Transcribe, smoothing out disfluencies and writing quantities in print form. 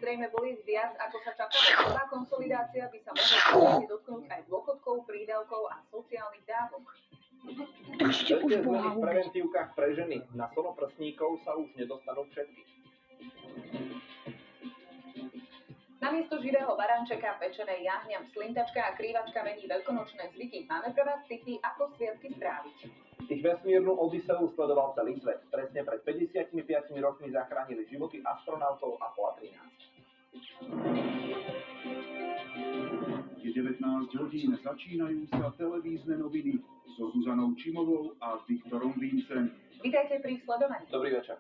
zrejme bolieť viac, ako sa čakalo. Prvá konsolidácia by sa mohla dotknúť aj dôchodkov, prídavkov a sociálnych dávok. Držte už Boha v preventívkach pre ženy. Na soloprsníkov sa už nedostanú všetky. Namiesto živého barančeka, pečenej jahňam, slintačka a krývačka mení veľkonočné zvyky. Máme pre vás tipy, ako sviatky stráviť. Ich vesmírnu Odyseu sledoval celý svet. Presne pred 55 rokmi zachránili životy astronautov Apollo 13. Je 19 hodín, začínajú sa televízne noviny so Zuzanou Čimovou a Viktorom Vincem. Vítajte pri sledovaní. Dobrý večer.